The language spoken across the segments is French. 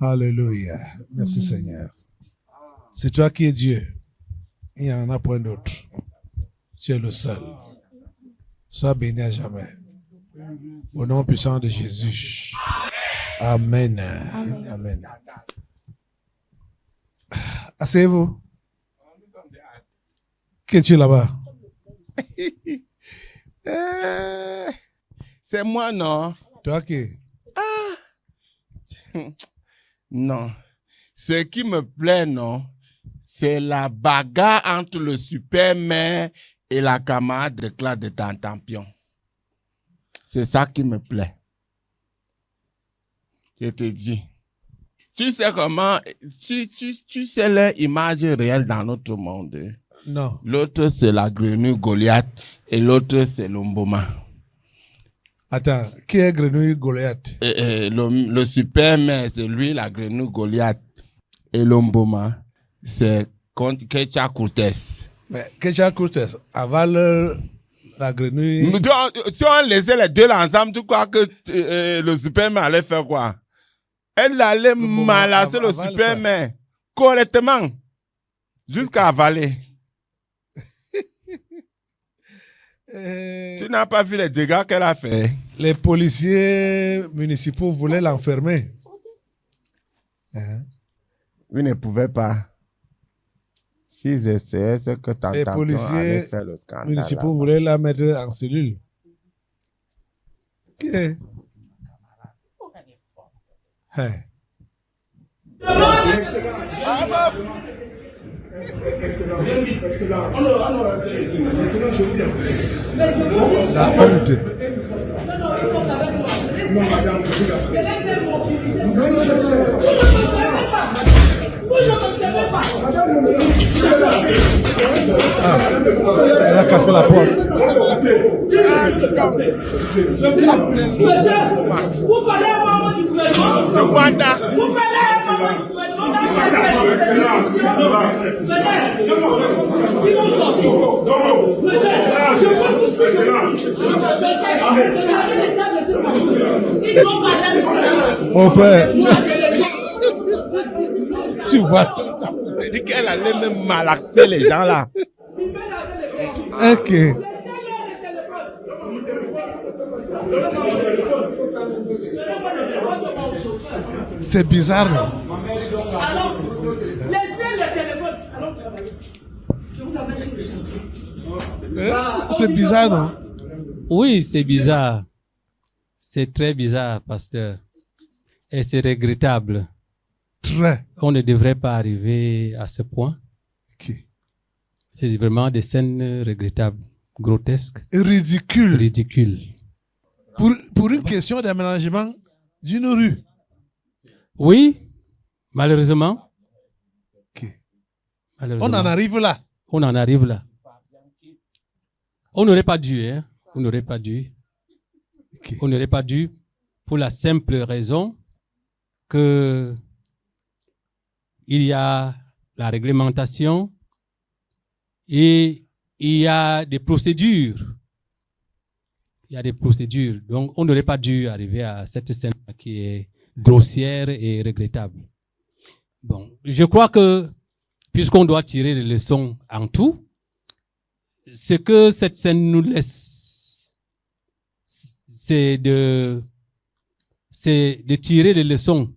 Alléluia. Merci Seigneur. C'est toi qui es Dieu. Il n'y en a point d'autre. Tu es le seul. Sois béni à jamais. Au nom puissant de Jésus. Amen. Amen. Amen. Asseyez-vous. Qui es-tu là-bas? C'est moi, non? Toi qui? Non. Ce qui me plaît, non, c'est la bagarre entre le super-mère et la camarade de classe de Tantampion. C'est ça qui me plaît. Je te dis. Tu sais comment, tu sais l'image réelle dans notre monde. Non. L'autre, c'est la grenouille Goliath et l'autre, c'est l'Omboma. Attends, qui est grenouille Goliath? Le super-mère, c'est lui, la grenouille Goliath. Et l'Omboma, c'est contre Kecha Cortez. Mais Kecha Cortez avale la grenouille. Si on laissait les deux là ensemble, tu crois que le super-mère allait faire quoi? Elle allait malasser le super-mère correctement jusqu'à avaler. Tu n'as pas vu les dégâts qu'elle a fait? Les policiers municipaux voulaient l'enfermer. Ils ne pouvaient pas. S'ils essayaient, c'est que les policiers faire le scandale, municipaux là-bas. voulaient la mettre en cellule. Ok. Hey. La honte. Elle a cassé la porte. De Rwanda. Mon frère, tu vois ça. Tu dis qu'elle allait même malaxer les gens là. Ok. C'est bizarre, non? Alors, laissez le téléphone. Alors, je vous amène sur le chantier. C'est bizarre, non? Oui, c'est bizarre. C'est très bizarre, pasteur. Et c'est regrettable. Très. On ne devrait pas arriver à ce point. Okay. C'est vraiment des scènes regrettables, grotesques. Ridicule. Ridicules. Pour une question d'aménagement d'une rue. Oui, malheureusement. Okay. Malheureusement. On en arrive là. On en arrive là. On n'aurait pas dû, hein. On n'aurait pas dû. Okay. On n'aurait pas dû pour la simple raison que il y a la réglementation et il y a des procédures. Il y a des procédures. Donc, on n'aurait pas dû arriver à cette scène qui est grossière et regrettable. Bon, je crois que puisqu'on doit tirer les leçons en tout, ce que cette scène nous laisse, c'est de tirer les leçons.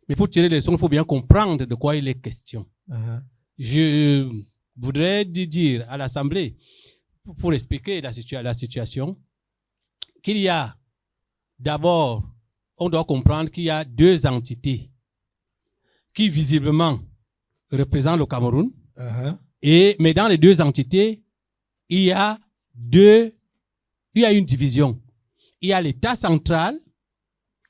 Mais pour tirer les leçons, il faut bien comprendre de quoi il est question. Uh-huh. Je voudrais dire à l'Assemblée, pour expliquer la situation, qu'il y a d'abord, on doit comprendre qu'il y a deux entités qui visiblement représentent le Cameroun. Uh-huh. Mais dans les deux entités, il y a une division. Il y a l'État central,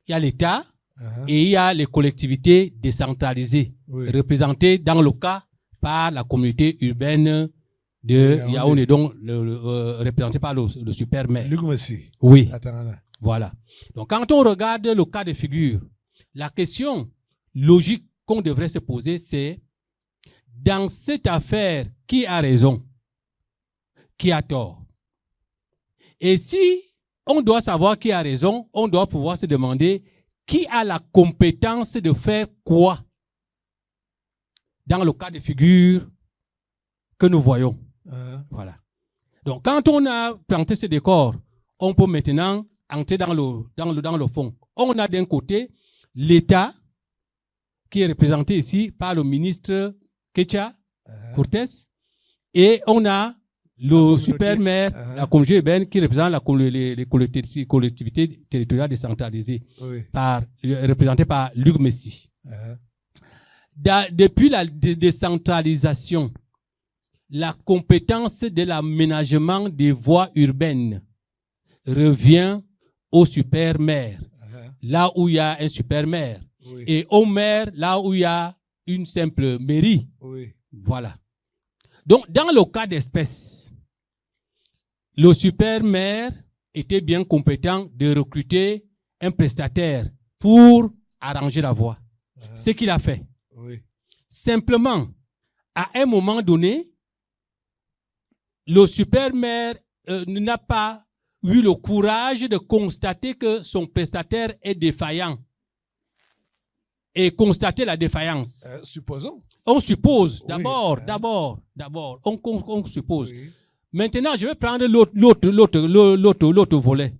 il y a l'État, Uh-huh. et il y a les collectivités décentralisées, Oui. représentées dans le cas par la communauté urbaine de Yaoundé, donc représentée par le super-maire. Luc Messi. Oui, Attends. voilà. Donc quand on regarde le cas de figure, la question logique qu'on devrait se poser, c'est dans cette affaire, qui a raison? Qui a tort? Et si on doit savoir qui a raison, on doit pouvoir se demander qui a la compétence de faire quoi dans le cas de figure que nous voyons. Voilà. Donc, quand on a planté ce décor, on peut maintenant entrer dans le fond. On a d'un côté l'État qui est représenté ici par le ministre Kecha Cortés, et on a le super-maire, la communauté urbaine qui représente les collectivités territoriales décentralisées, représentées par Luc Messi. Depuis la décentralisation, la compétence de l'aménagement des voies urbaines revient au super-maire, là où il y a un super-maire, et au maire, là où il y a une simple mairie. Voilà. Donc, dans le cas d'espèce, le super-maire était bien compétent de recruter un prestataire pour arranger la voie. Ce qu'il a fait. Simplement, à un moment donné, le super-maire n'a pas eu le courage de constater que son prestataire est défaillant et constater la défaillance. Supposons. On suppose, d'abord, on suppose. Maintenant, je vais prendre l'autre volet.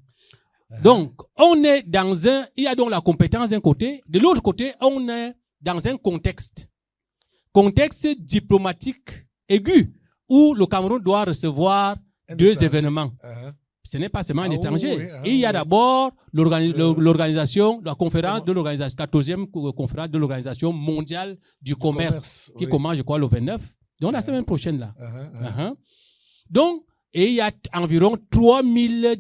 Donc, on est il y a donc la compétence d'un côté. De l'autre côté, on est dans un contexte diplomatique aigu où le Cameroun doit recevoir deux événements. Ce n'est pas seulement un étranger. Il y a d'abord l'organisation, la conférence de l'organisation, 14e conférence de l'organisation mondiale du commerce, qui commence, je crois, le 29. Donc, la semaine prochaine, là. Donc, et il y a environ 3000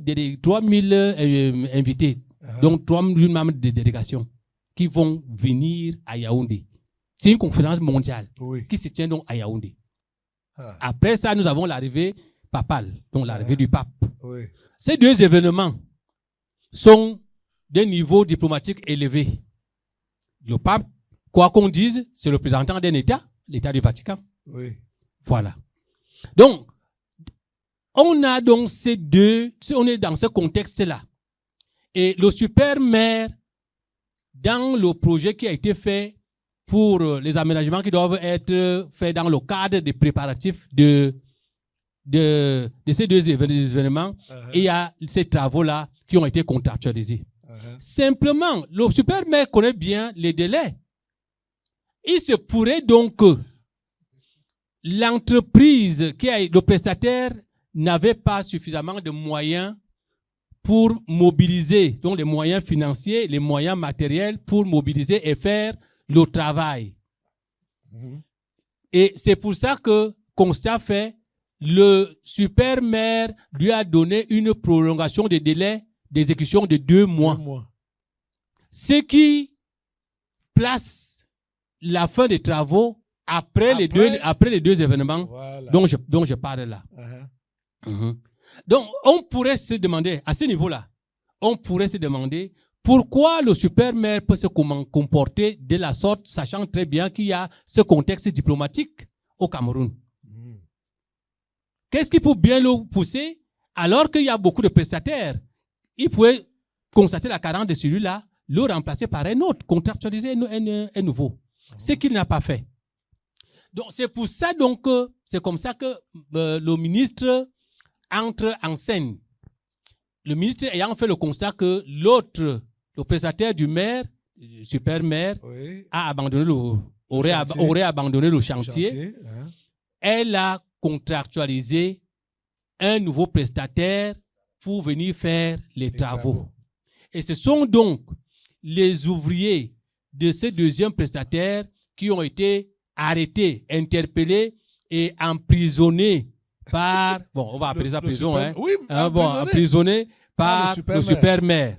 invités, donc 3000 membres de délégation qui vont venir à Yaoundé. C'est une conférence mondiale qui se tient donc à Yaoundé. Après ça, nous avons l'arrivée papale, donc l'arrivée du pape. Ces deux événements sont d'un niveau diplomatique élevé. Le pape, quoi qu'on dise, c'est le représentant d'un État, l'État du Vatican. Voilà. Donc, on a donc ces deux, on est dans ce contexte-là. Et le super-maire, dans le projet qui a été fait pour les aménagements qui doivent être faits dans le cadre des préparatifs de ces deux événements, il y a ces travaux-là qui ont été contractualisés. Simplement, le super-maire connaît bien les délais. Il se pourrait donc que l'entreprise, le prestataire, n'avait pas suffisamment de moyens pour mobiliser, donc les moyens financiers, les moyens matériels pour mobiliser et faire le travail. Et c'est pour ça que, constat fait, le super-maire lui a donné une prolongation de délai d'exécution de 2 mois. Ce qui place la fin des travaux après les deux événements dont je parle là. Donc, on pourrait se demander, à ce niveau-là, pourquoi le super-maire peut se comporter de la sorte, sachant très bien qu'il y a ce contexte diplomatique au Cameroun. Qu'est-ce qui peut bien le pousser alors qu'il y a beaucoup de prestataires? Il pouvait constater la carence de celui-là, le remplacer par un autre, contractualiser un nouveau. Ce qu'il n'a pas fait. Donc, c'est pour ça donc, c'est comme ça que le ministre entre en scène. Le ministre ayant fait le constat que l'autre, le prestataire du maire, le super-maire, a abandonné aurait abandonné le chantier. Elle a contractualisé un nouveau prestataire pour venir faire les travaux. Et ce sont donc les ouvriers de ce deuxième prestataire qui ont été arrêtés, interpellés et emprisonnés par, bon, on va appeler ça prison, emprisonnés par le super-maire.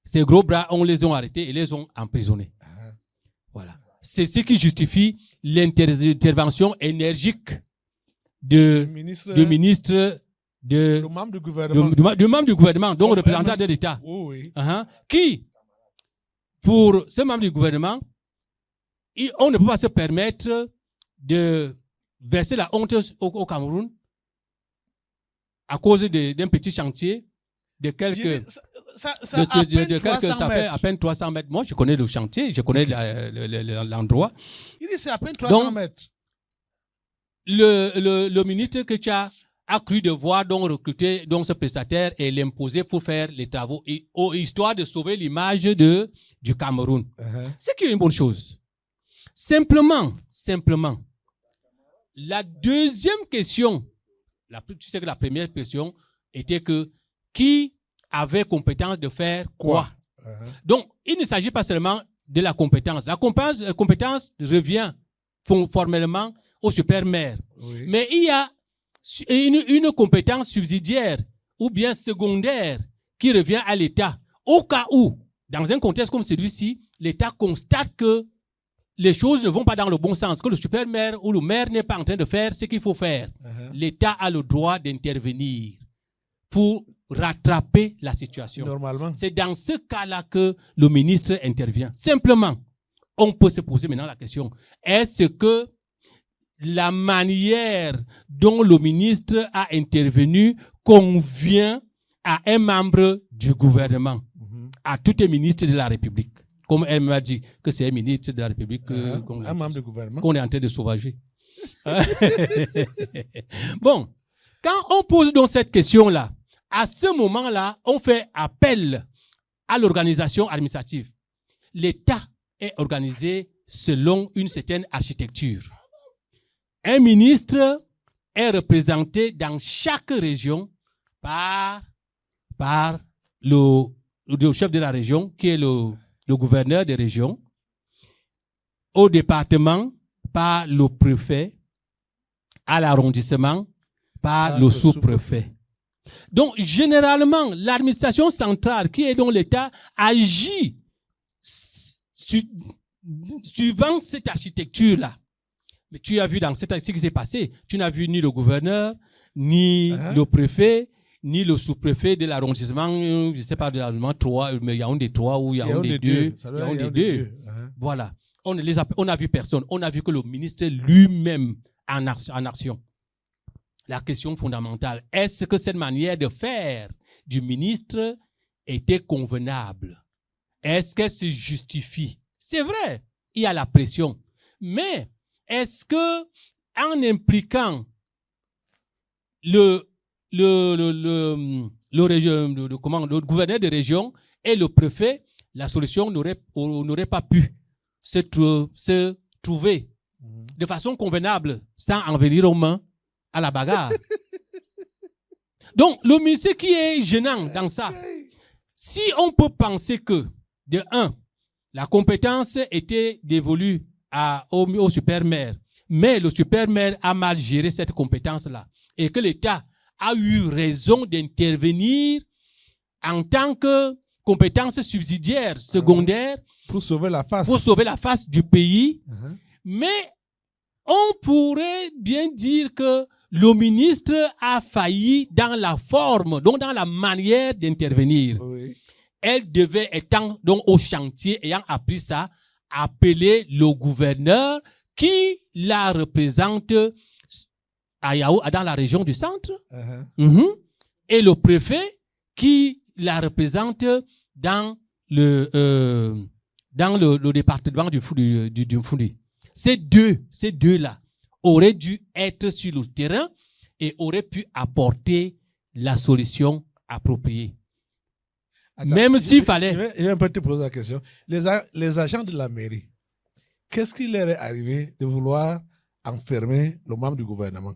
Ces gros bras, on les a arrêtés et les ont emprisonnés. Voilà. C'est ce qui justifie l'intervention énergique du ministre du membre du gouvernement, donc représentant de l'État, qui, pour ce membre du gouvernement, on ne peut pas se permettre de verser la honte au Cameroun à cause d'un petit chantier de quelques... Ça fait à peine 300 mètres. Moi, je connais le chantier, je connais l'endroit. Il dit c'est à peine 300 mètres. Le ministre que tu as cru devoir donc recruter donc ce prestataire et l'imposer pour faire les travaux, histoire de sauver l'image du Cameroun. Ce qui est une bonne chose. Simplement, la deuxième question, tu sais que la première question était que qui avait compétence de faire quoi? Donc, il ne s'agit pas seulement de la compétence. La compétence revient formellement au super maire. Oui. Mais il y a une compétence subsidiaire ou bien secondaire qui revient à l'État. Au cas où, dans un contexte comme celui-ci, l'État constate que les choses ne vont pas dans le bon sens, que le super maire ou le maire n'est pas en train de faire ce qu'il faut faire. L'État a le droit d'intervenir pour rattraper la situation. Normalement. C'est dans ce cas-là que le ministre intervient. Simplement, on peut se poser maintenant la question, est-ce que la manière dont le ministre a intervenu convient à un membre du gouvernement, à tout un ministre de la République? Comme elle m'a dit que c'est un ministre de la République un membre du gouvernement qu'on est en train de sauvager. Bon, quand on pose donc cette question-là, à ce moment-là, on fait appel à l'organisation administrative. L'État est organisé selon une certaine architecture. Un ministre est représenté dans chaque région par le chef de la région, qui est le gouverneur des régions, au département par le préfet, à l'arrondissement par le sous-préfet. Donc, généralement, l'administration centrale, qui est dans l'État, agit suivant cette architecture-là. Mais tu as vu dans ce qui s'est passé, tu n'as vu ni le gouverneur, ni le préfet, ni le sous-préfet de l'arrondissement, je ne sais pas, de l'arrondissement 3, mais il y a un des 3 ou il y a un des 2. Il y a un des 2. Voilà. On n'a vu personne. On a vu que le ministre lui-même en action. La question fondamentale, est-ce que cette manière de faire du ministre était convenable? Est-ce qu'elle se justifie? C'est vrai, il y a la pression. Mais est-ce que, en impliquant le gouverneur de région et le préfet, la solution n'aurait pas pu se trouver de façon convenable sans en venir aux mains à la bagarre? Donc, ce qui est gênant dans ça, si on peut penser que, de un, la compétence était dévolue au super maire, mais le super maire a mal géré cette compétence-là et que l'État a eu raison d'intervenir en tant que compétence subsidiaire, secondaire, pour sauver la face du pays. Mais on pourrait bien dire que le ministre a failli dans la forme, donc dans la manière d'intervenir. Oui. Elle devait, étant donc au chantier, ayant appris ça, appeler le gouverneur qui la représente à Yao, dans la région du centre, et le préfet qui la représente dans le département du Foundi. Ces deux-là auraient dû être sur le terrain et auraient pu apporter la solution appropriée. Attends, même s'il fallait... Je vais un peu te poser la question. Les agents de la mairie, qu'est-ce qui leur est arrivé de vouloir enfermer le membre du gouvernement?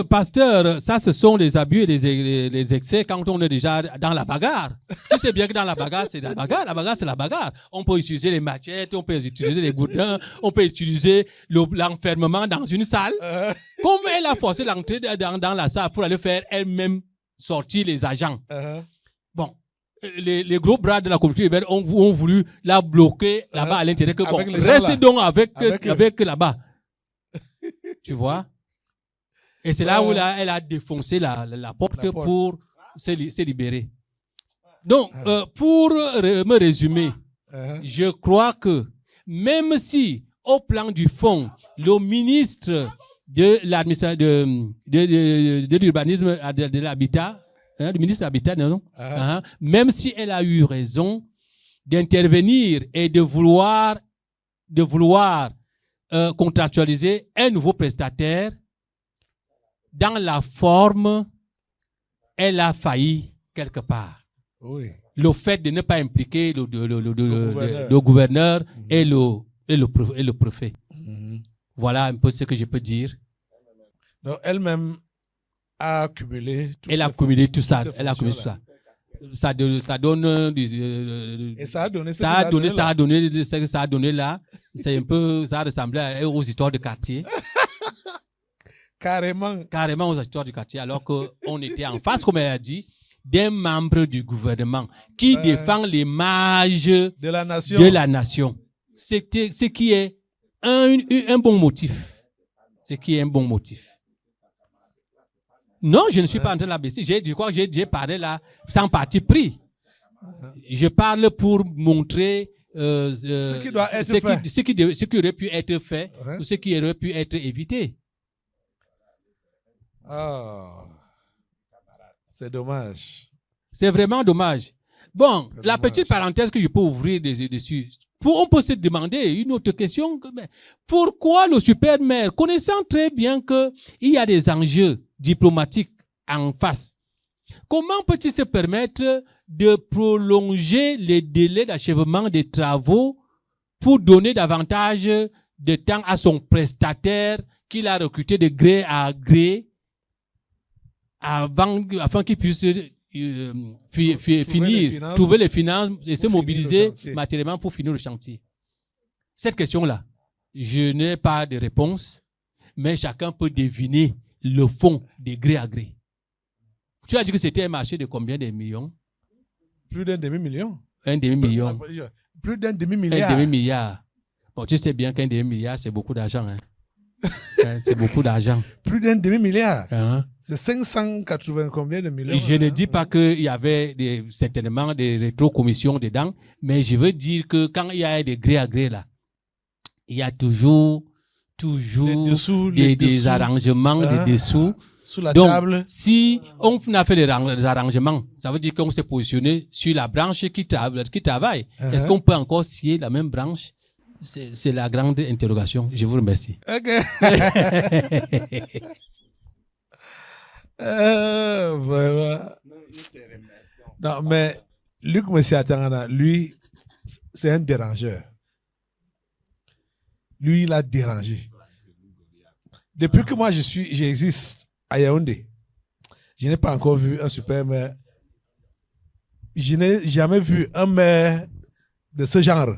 Pasteur, ça ce sont les abus et les excès quand on est déjà dans la bagarre. Tu sais bien que dans la bagarre, c'est la bagarre. La bagarre, c'est la bagarre. On peut utiliser les machettes, on peut utiliser les gourdins, on peut utiliser l'enfermement dans une salle. Comme elle a forcé l'entrée dans la salle pour aller faire elle-même sortir les agents. Bon, les gros bras de la communauté urbaine ont voulu la bloquer là-bas à l'intérieur. Que, bon, reste donc avec là-bas. Tu vois? Et c'est là où elle a défoncé la porte pour se libérer. Donc, pour me résumer, je crois que même si, au plan du fond, le ministre de l'urbanisme, de l'habitat, le ministre de l'Habitat, non? Même si elle a eu raison d'intervenir et de vouloir contractualiser un nouveau prestataire, dans la forme, elle a failli quelque part. Oui. Le fait de ne pas impliquer le gouverneur et le préfet. Voilà un peu ce que je peux dire. Donc, elle-même a accumulé tout Elle a accumulé tout ça. Elle a accumulé tout ça. Ça donne et ça a donné ça a donné ce que ça a donné là. C'est un peu, ça ressemblait aux histoires de quartier. Carrément aux histoires du quartier, alors qu'on était en face, comme elle a dit, d'un membre du gouvernement qui défend l'image de la nation. C'était ce qui est un bon motif. Ce qui est un bon motif. Non, je ne suis pas en train de la baisser. Je crois que j'ai parlé là sans parti pris. Je parle pour montrer ce qui doit être fait. Ce qui aurait pu être fait ou ce qui aurait pu être évité. Ah, c'est dommage. C'est vraiment dommage. Bon, la petite parenthèse que je peux ouvrir dessus. On peut se demander une autre question. Pourquoi le super maire, connaissant très bien qu'il y a des enjeux diplomatiques en face, comment peut-il se permettre de prolonger les délais d'achèvement des travaux pour donner davantage de temps à son prestataire qu'il a recruté de gré à gré afin qu'il puisse trouver les finances et se mobiliser matériellement pour finir le chantier. Cette question-là, je n'ai pas de réponse, mais chacun peut deviner le fond de gré à gré. Tu as dit que c'était un marché de combien de millions? Plus d'un demi-million. Un demi-million. Plus d'un demi-milliard. Un demi-milliard. Bon, tu sais bien qu'un demi-milliard, c'est beaucoup d'argent. Hein? C'est beaucoup d'argent. Plus d'un demi-milliard. C'est 580 combien de millions? Je ne dis pas qu'il y avait certainement des rétro-commissions dedans, mais je veux dire que quand il y a des gré à gré là, il y a toujours des arrangements des dessous. Sous la Donc, table. si on a fait des arrangements, ça veut dire qu'on s'est positionné sur la branche qui travaille. Est-ce qu'on peut encore scier la même branche? C'est la grande interrogation. Je vous remercie. Ok. Vraiment. Non, mais Luc Messiatangana, lui, c'est un dérangeur. Lui, il a dérangé. Depuis que moi, j'existe à Yaoundé, je n'ai pas encore vu un super maire. Je n'ai jamais vu un maire de ce genre.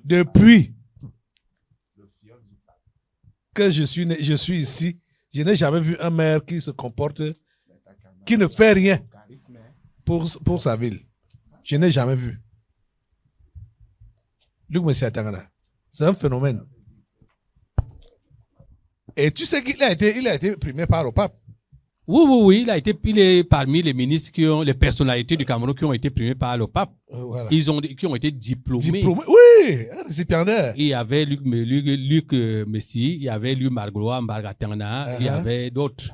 Depuis que je suis ici, je n'ai jamais vu un maire qui se comporte, qui ne fait rien pour sa ville. Je n'ai jamais vu. Luc Messiatangana, c'est un phénomène. Et tu sais qu'il a été primé par le pape. Oui, il est parmi les ministres les personnalités du Cameroun qui ont été primées par le pape. Voilà. Qui ont été diplômés. Oui, un récipiendaire. Il y avait Luc Messi, il y avait Luc Marglois, Mbargatangana, il y avait d'autres.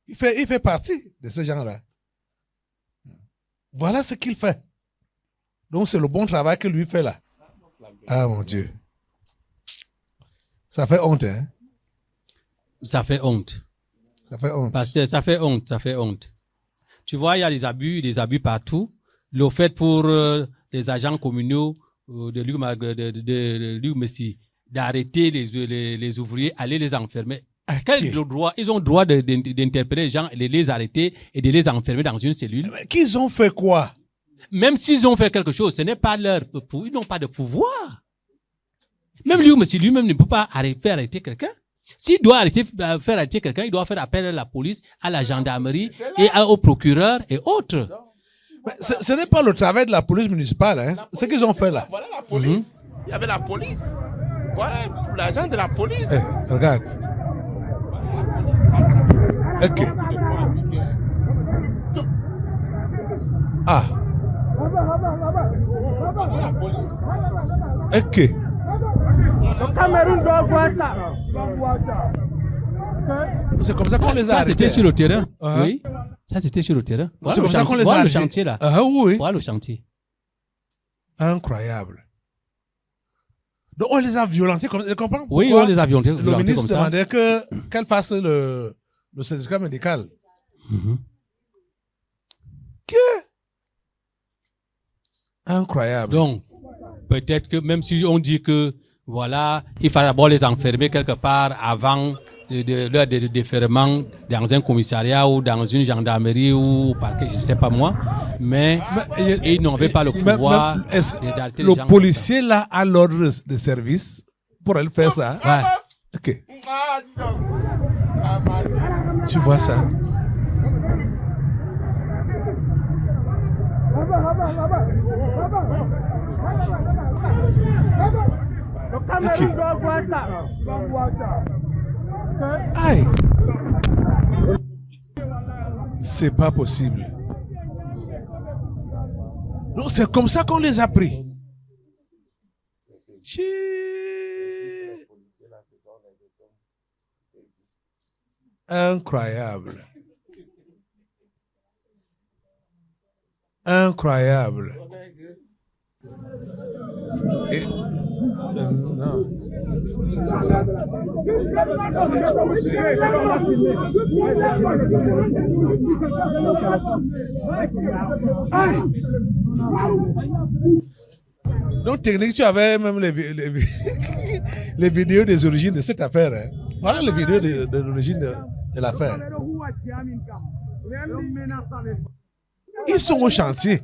Il fait partie de ce genre-là. Voilà ce qu'il fait. Donc c'est le bon travail que lui fait là. Ah mon Dieu. Ça fait honte, hein? Ça fait honte. Ça fait honte. Parce que ça fait honte. Tu vois, il y a des abus partout. Le fait pour les agents communaux de Luc Messi d'arrêter les ouvriers, aller les enfermer. Quel droit? Ils ont le droit d'interpeller les gens, de les arrêter et de les enfermer dans une cellule. Mais qu'ils ont fait quoi? Même s'ils ont fait quelque chose, ce n'est pas ils n'ont pas de pouvoir. Même Luc Messi lui-même ne peut pas faire arrêter quelqu'un. S'il doit faire arrêter quelqu'un, il doit faire appel à la police, à la gendarmerie et au procureur et autres. Mais ce n'est pas le travail de la police municipale, hein? Ce qu'ils ont fait là. Voilà la police. Il y avait la police. Voilà l'agent de la police. Regarde. Ok. Ah. Voilà la police. Ok. Le Cameroun doit voir ça. C'est comme ça qu'on les a Ça, arrêtés. c'était sur le terrain. Uh-huh. Oui. Ça, c'était sur le terrain. Voilà C'est le comme ça qu'on chantier, les a voilà le arrêtés. chantier là. Ah oui. Voilà le chantier. Incroyable. Donc on les a violentés comme ça. Tu comprends Oui, pourquoi on les a violentés le ministre comme ça. demandait qu'elle fasse le certificat médical. Mhm. Incroyable. Donc, peut-être que même si on dit que, voilà, il fallait d'abord les enfermer quelque part avant leur déferment dans un commissariat ou dans une gendarmerie ou au parquet, je ne sais pas moi, mais ils n'avaient pas le pouvoir d'arrêter les gens. Le policier là a l'ordre de service pour aller faire ça. Ouais. Ok. Tu vois ça? Ok. Aïe. C'est pas possible. Non, c'est comme ça qu'on les a pris. Chi. Incroyable. Incroyable. Et, non. C'est ça. Aïe. Donc, technique, tu avais même les vidéos des origines de cette affaire. Hein. Voilà les vidéos de l'origine de l'affaire. Ils sont au chantier.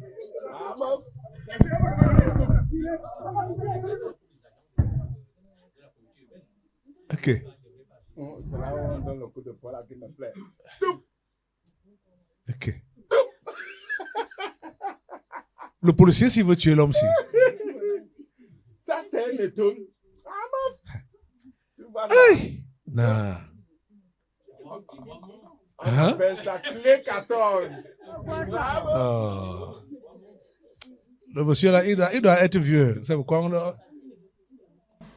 Ok. Ok. Le policier, s'il veut tuer l'homme-ci. Ça, c'est un étonne. Tu vois, Hey! Non. on appelle ça clé 14. Oh. Le monsieur là, il doit être vieux. C'est pourquoi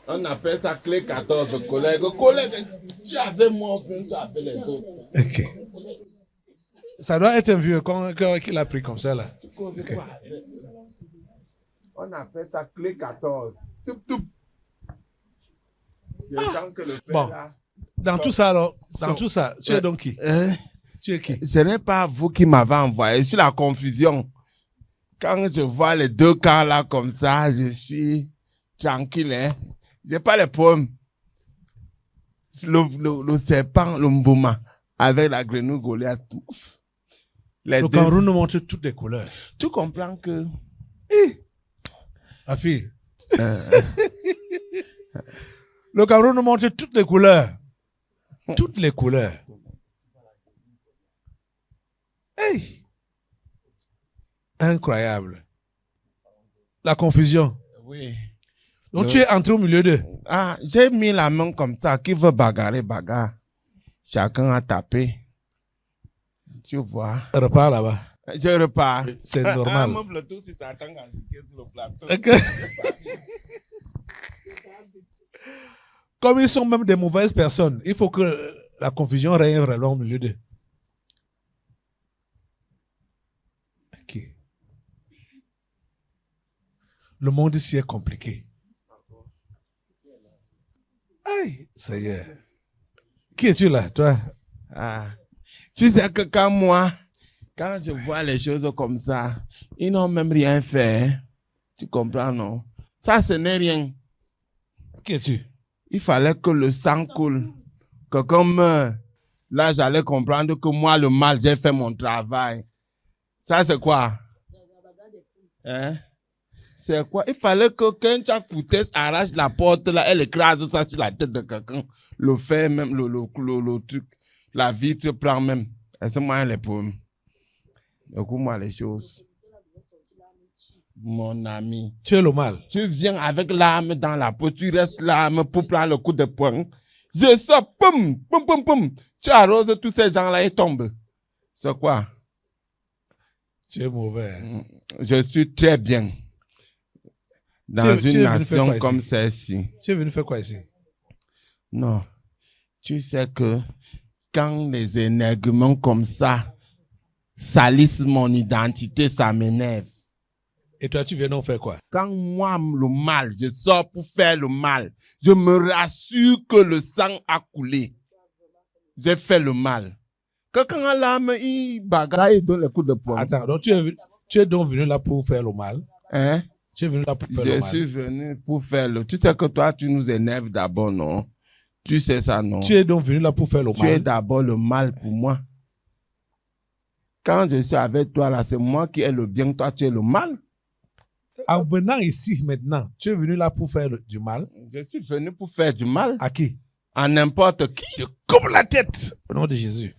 On appelle ça clé 14, collègue. Collègue, tu avais moi, tu appelles les autres. Ok. Ça doit être un vieux qu'il a pris comme ça là. Okay. On appelle ça clé 14. Toup, toup. Je sens que le père Bon. là. Dans tout ça alors, dans tout ça, tu es donc qui? Tu es qui? Ce n'est pas vous qui m'avez envoyé, c'est la confusion. Quand je vois les deux camps là comme ça, je suis tranquille. Hein? Je n'ai pas les pommes. Le serpent, le mbouma, avec la grenouille Goliath. Le Cameroun nous montre toutes les couleurs. Tu comprends que... La fille. Le Cameroun nous montre toutes les couleurs. Toutes les couleurs. Hey! Incroyable. La confusion. Oui. Donc tu es entré au milieu d'eux. Ah, j'ai mis la main comme ça. Qui veut bagarrer, bagarre. Chacun a tapé. Tu vois. Repars là-bas. Je repars. C'est normal. Le tout, si ça attend quand je sur le plateau. Ok. Comme ils sont même des mauvaises personnes, il faut que la confusion règne vraiment au milieu d'eux. Ok. Le monde ici est compliqué. Aïe, ça y est. Qui es-tu là, toi? Ah. Tu sais que quand je vois les choses comme ça, ils n'ont même rien fait. Hein? Tu comprends, non? Ça, ce n'est rien. Qui es-tu? Il fallait que le sang coule. Que comme là, j'allais comprendre que moi, le mal, j'ai fait mon travail. Ça, c'est quoi? Hein? C'est quoi? Il fallait que quand Jack Foutès arrache la porte, là, elle écrase ça sur la tête de quelqu'un. Le fait même, le truc, la vitre prend même. Et c'est moi les pommes. Écoute-moi les choses. Mon ami. Tu es le mal. Tu viens avec l'arme dans la peau, tu restes l'arme pour prendre le coup de poing. Je sors, poum, poum, poum, poum. Tu arroses tous ces gens-là et tombent. C'est quoi? Tu es mauvais. Je suis très bien. Dans une nation comme celle-ci. Tu es venu faire quoi ici? Non. Tu sais que quand les énerguments comme ça salissent mon identité, ça m'énerve. Et toi, tu viens donc faire quoi? Quand moi, le mal, je sors pour faire le mal, je me rassure que le sang a coulé. J'ai fait le mal. Que quand l'âme, il bagarre, il donne les coups de poing. Attends, donc tu es donc venu là pour faire le mal? Hein? Tu es venu là pour faire le Je mal? suis venu pour faire le... Tu sais que toi, tu nous énerves d'abord, non? Tu sais ça, non? Tu es donc venu là pour faire le Tu es mal? d'abord le mal pour moi. Quand je suis avec toi, là, c'est moi qui ai le bien, toi, tu es le mal. En venant ici maintenant, tu es venu là pour faire du mal? Je suis venu pour faire du mal À qui? à n'importe qui. Te coupe la tête au nom de Jésus.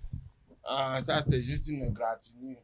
Ah, ça, c'est juste une gratuité.